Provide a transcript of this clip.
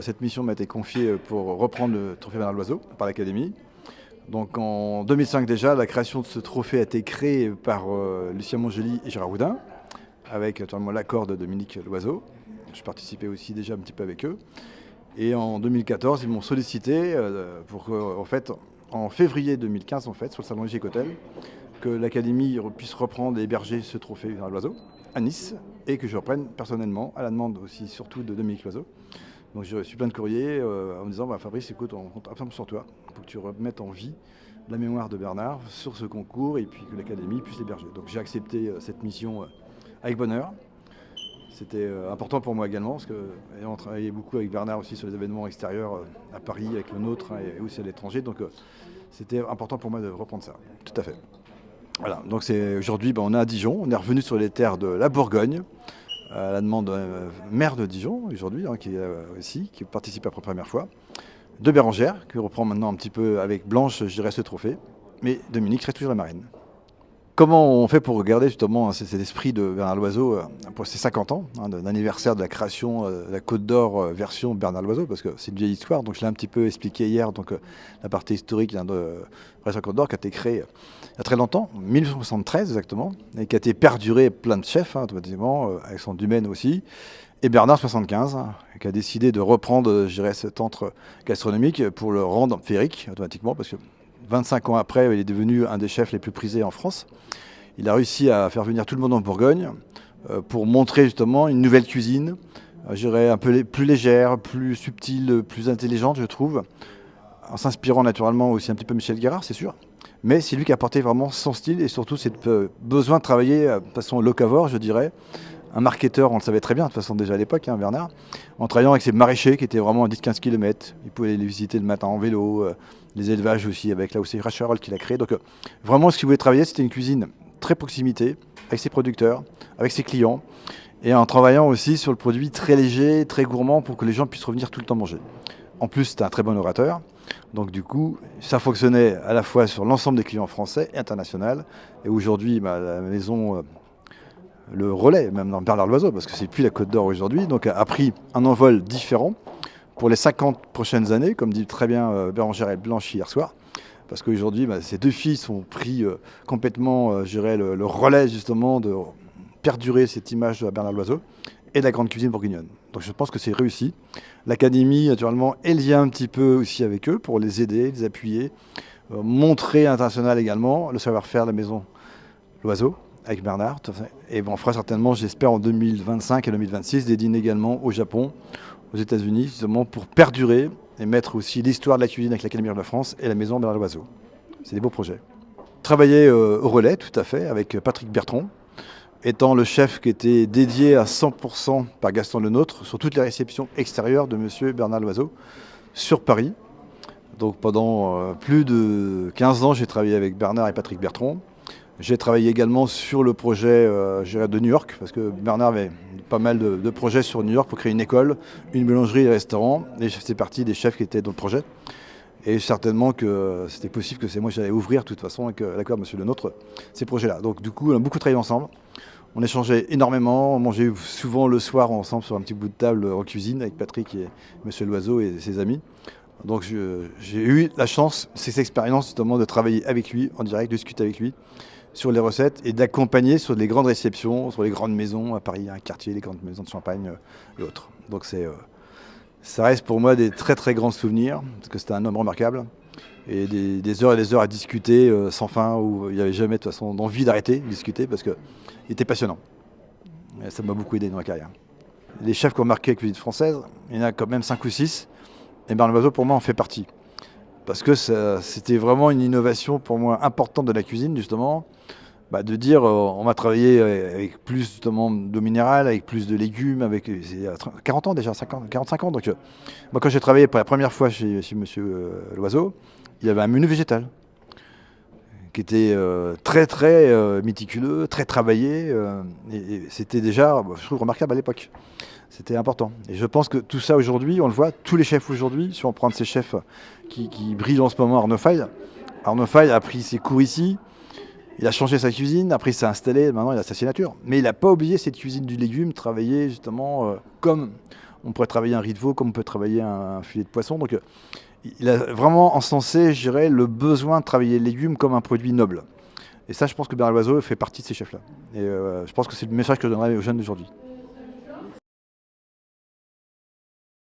Cette mission m'a été confiée pour reprendre le trophée Bernard Loiseau par l'Académie. Donc en 2005 déjà, la création de ce trophée a été créée par Lucien Mongeli et Gérard Houdin, avec naturellement l'accord de Dominique Loiseau. Je participais aussi déjà un petit peu avec eux. Et en 2014, ils m'ont sollicité pour en février 2015, sur le salon Ig Hotel, que l'Académie puisse reprendre et héberger ce trophée Bernard Loiseau à Nice et que je reprenne personnellement, à la demande aussi surtout de Dominique Loiseau. Donc j'ai reçu plein de courriers en me disant Fabrice, écoute, on compte absolument sur toi pour que tu remettes en vie la mémoire de Bernard sur ce concours et puis que l'Académie puisse l'héberger. Donc j'ai accepté cette mission avec bonheur. C'était important pour moi également parce qu'ayant travaillé beaucoup avec Bernard aussi sur les événements extérieurs à Paris, avec le nôtre et aussi à l'étranger, donc c'était important pour moi de reprendre ça. Tout à fait. Voilà, donc aujourd'hui on est à Dijon, on est revenu sur les terres de la Bourgogne, à la demande de maire de Dijon aujourd'hui, qui participe pour la première fois, de Bérengère, qui reprend maintenant un petit peu avec Blanche, je dirais, ce trophée, mais Dominique reste toujours la marraine. Comment on fait pour garder justement cet esprit de Bernard Loiseau pour ses 50 ans, d'anniversaire de la création de la Côte d'Or version Bernard Loiseau, parce que c'est une vieille histoire, donc je l'ai un petit peu expliqué hier, donc la partie historique de la Côte d'Or qui a été créée il y a très longtemps, 1973 exactement, et qui a été perdurée plein de chefs, automatiquement, Alexandre Dumaine aussi, et Bernard 75, qui a décidé de reprendre, je dirais, cet antre gastronomique pour le rendre féerique automatiquement, parce que 25 ans après, il est devenu un des chefs les plus prisés en France. Il a réussi à faire venir tout le monde en Bourgogne pour montrer justement une nouvelle cuisine, je dirais un peu plus légère, plus subtile, plus intelligente, je trouve, en s'inspirant naturellement aussi un petit peu Michel Guérard, c'est sûr. Mais c'est lui qui a apporté vraiment son style et surtout cette besoin de travailler de façon locavore, je dirais. Un marketeur, on le savait très bien, de toute façon déjà à l'époque, Bernard, en travaillant avec ses maraîchers qui étaient vraiment à 10-15 km. Il pouvait les visiter le matin en vélo, les élevages aussi, avec là aussi Racherol qu'il a créé. Donc vraiment, ce qu'il voulait travailler, c'était une cuisine très proximité, avec ses producteurs, avec ses clients, et en travaillant aussi sur le produit très léger, très gourmand, pour que les gens puissent revenir tout le temps manger. En plus, c'était un très bon orateur. Donc du coup, ça fonctionnait à la fois sur l'ensemble des clients français et internationaux. Et aujourd'hui, la maison... le relais, même dans Bernard Loiseau, parce que c'est plus la Côte d'Or aujourd'hui, donc a pris un envol différent pour les 50 prochaines années, comme dit très bien Bérengère et Blanche hier soir, parce qu'aujourd'hui, ces deux filles sont pris complètement, je dirais, le relais justement de perdurer cette image de Bernard Loiseau et de la grande cuisine bourguignonne. Donc je pense que c'est réussi. L'Académie, naturellement, est liée un petit peu aussi avec eux pour les aider, les appuyer, montrer à l'international également le savoir-faire de la maison Loiseau, avec Bernard, et on fera certainement, j'espère, en 2025 et 2026, des dîners également au Japon, aux États-Unis, justement pour perdurer et mettre aussi l'histoire de la cuisine avec l'Académie de France et la maison Bernard Loiseau. C'est des beaux projets. Travailler au relais, tout à fait, avec Patrick Bertrand, étant le chef qui était dédié à 100% par Gaston Lenôtre sur toutes les réceptions extérieures de monsieur Bernard Loiseau sur Paris. Donc pendant plus de 15 ans, j'ai travaillé avec Bernard et Patrick Bertrand. J'ai travaillé également sur le projet de New York, parce que Bernard avait pas mal de projets sur New York pour créer une école, une boulangerie et un restaurant. Et c'est partie des chefs qui étaient dans le projet. Et certainement que c'était possible que c'est moi qui j'allais ouvrir de toute façon avec l'accord de M. Lenôtre ces projets-là. Donc du coup, on a beaucoup travaillé ensemble. On échangeait énormément, on mangeait souvent le soir ensemble sur un petit bout de table en cuisine avec Patrick et M. Loiseau et ses amis. Donc j'ai eu la chance, cette expérience justement de travailler avec lui en direct, de discuter avec lui sur les recettes et d'accompagner sur les grandes réceptions, sur les grandes maisons à Paris, un quartier, les grandes maisons de champagne et autres. Donc ça reste pour moi des très très grands souvenirs, parce que c'était un homme remarquable, et des heures et des heures à discuter sans fin, où il n'y avait jamais de toute façon d'envie d'arrêter de discuter, parce qu'il était passionnant. Et ça m'a beaucoup aidé dans ma carrière. Les chefs qui ont marqué la cuisine française, il y en a quand même 5 ou 6, et Bernard Loiseau pour moi en fait partie. Parce que c'était vraiment une innovation pour moi importante de la cuisine, justement, de dire on va travailler avec plus justement d'eau minérale, avec plus de légumes, avec 40 ans déjà, 45 ans. Donc moi quand j'ai travaillé pour la première fois chez M. Loiseau, il y avait un menu végétal qui était très très méticuleux, très travaillé, et c'était déjà, je trouve, remarquable à l'époque. C'était important. Et je pense que tout ça aujourd'hui, on le voit, tous les chefs aujourd'hui, si on prend ces chefs qui brillent en ce moment, Arnaud Faye a pris ses cours ici, il a changé sa cuisine, après il s'est installé, maintenant il a sa signature. Mais il n'a pas oublié cette cuisine du légume, travailler justement comme On pourrait travailler un riz de veau comme on peut travailler un filet de poisson. Donc il a vraiment encensé, je dirais, le besoin de travailler les légumes comme un produit noble. Et ça, je pense que Bernard Loiseau fait partie de ces chefs-là. Et je pense que c'est le message que je donnerais aux jeunes d'aujourd'hui.